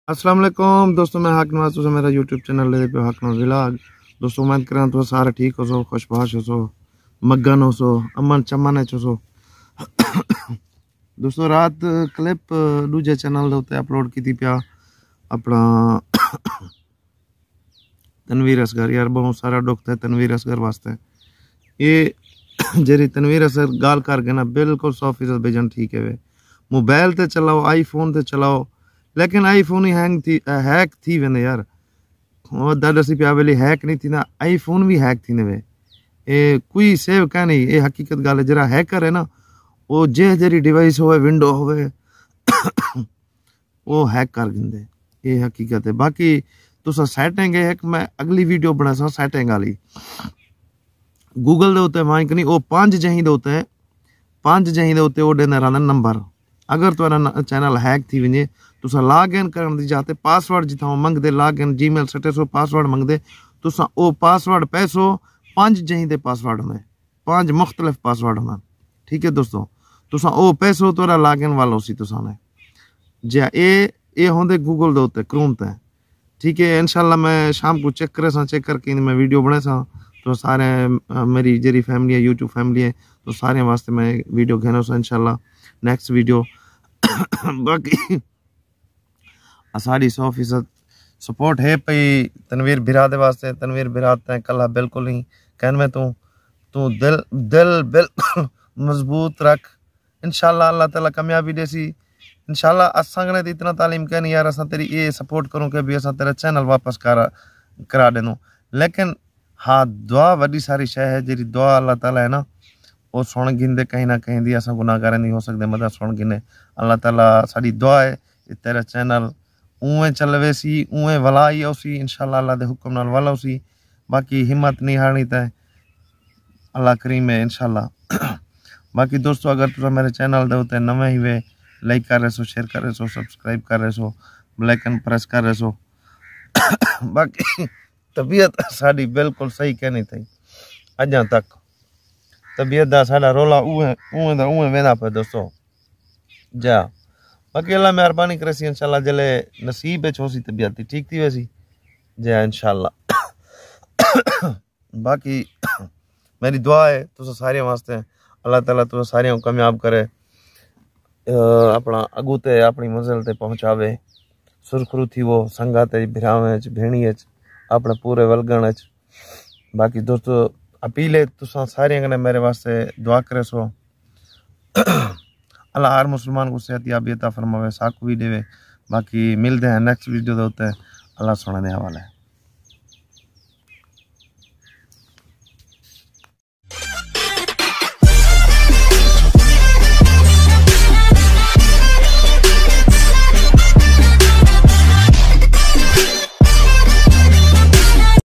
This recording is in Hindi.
अस्सलाम वालेकुम दोस्तों, मैं हाक नवाज तुसा मेरा यूट्यूब चैनल ले पे हाक नवाज व्लॉग। दोस्तों उम्मीद करा तुस सारे ठीक हो सो, खुशबाश हो सो, मगन हो सो, अमन चमन हो सो। दोस्तों रात क्लिप दूजे चैनल दे उत्ते अपलोड की थी पिया अपना तनवीर असगर। यार बहुत सारा दुख है तनवीर असगर वास्ते। ये जेरी तनवीर असगर गाल कर गए ना बिल्कुल 100% बेजन ठीक है वे। मोबाइल ते चलाओ, आईफोन ते चलाओ, लेकिन आईफोन ही हैक थी वेंदे यार। और ॾाढा सी पिया वेले हैक नहीं थी ना, आईफोन भी हैक थी वे। ए कोई सेव का नहीं, ये हकीकत गाल है। जरा हैकर है ना वो जे जेरी डिवाइस होवे, विंडो होवे, वो हैक कर दिंदे, ये हकीकत है। बाकी तुसा सेटिंग है, एक मैं अगली वीडियो बना सा सेटिंग वाली गूगल दे उत्ते माइक नहीं, वो 5 जहीं दे उत्ते 5 जहीं दे उत्ते वो देना रहंदा नंबर। अगर तुम्हारा चैनल हैक थी वने तुसा लॉग इन करन दी जाते पासवर्ड जिथा मंगदे, log in Gmail status password मंगदे, तुसा ओ पासवर्ड पैसो 5 जहीं दे पासवर्ड में 5 मुख्तलिफ पासवर्ड में। ठीक है दोस्तों, तुसा ओ पैसो तोरा लॉग इन वालो सी तुसा ने जे ए होंदे गूगल दे उत्ते क्रोम ते। ठीक है, इंशाल्लाह मैं शाम को चेक करे सा, चेक करके मैं वीडियो बने सा तो सारे मेरी जेरी फैमिली है, यूट्यूब फैमिली है, तो सारे वास्ते मैं वीडियो घेनो सा इंशाल्लाह नेक्स्ट वीडियो। बाकी साड़ी 100% सपोर्ट है पई तनवीर बिरा दे वास्ते। तनवीर बिरा ते कला बिल्कुल नहीं कहन में तू तू दिल दिल बिल्कुल मजबूत रख। इंशाल्लाह अल्लाह ताला कामयाबी देसी। इंशाल्लाह असंगने दी इतना तालीम कहनी यार असा तेरी ये सपोर्ट करूं कि भी असा तेरा चैनल वापस करा देनो। लेकिन हाँ, दुआ वडी सारी शय है, जेरी दुआ अल्लाह ताला है ना वो सुन गिंदे कहीं ना कहीं दी। असा गुनाहगार नहीं हो सकते मदद सुन गिने। अल्लाह ताला साड़ी दुआ है तेरा चैनल उवें चलवे सी, उवें वलाई उसी इंशाल्लाह अल्लाह दे हुक्म नाल वाला उसी। बाकी हिम्मत नहीं हारनी तय, अल्लाह करीम है इंशाल्लाह। बाकी दोस्तों अगर तुम मेरे चैनल दे उत्ते नवे ही वे लाइक कर रहे सो, शेयर कर रहे सो, सब्सक्राइब कर रहे सो, बेल आइकन प्रेस कर रहे सो। बाकी तबीयत साड़ी बिल्कुल सही कहनी थी अजा तक। तबीयत दा साडा रोला उवें वेंदा पे दोस्तों जा। बाकी अल्लाह मेहरबानी करे सी इंशाल्लाह जले नसीब है छोसी तबीयत ठीक थी वैसी जय इंशाल्लाह। बाकी मेरी दुआ है तुस सारे वास्ते, अल्लाह ताला तुस सारे को कामयाब करे, अपना अगू ते अपनी मंजिल ते पहुंचावे, सुरखरू थी वो संगात भिरावे भेणी अपने पूरे वलगण। बाकी दोस्तों अपील है तुसा सारे कने मेरे वास्ते दुआ करे सो। अल्लाह हर मुसलमान को सेहत याबी अता फरमावे, साकू भी देवे। बाकी मिलते हैं नेक्स्ट वीडियो दे उत्ते, अल्लाह सुनने हवाले।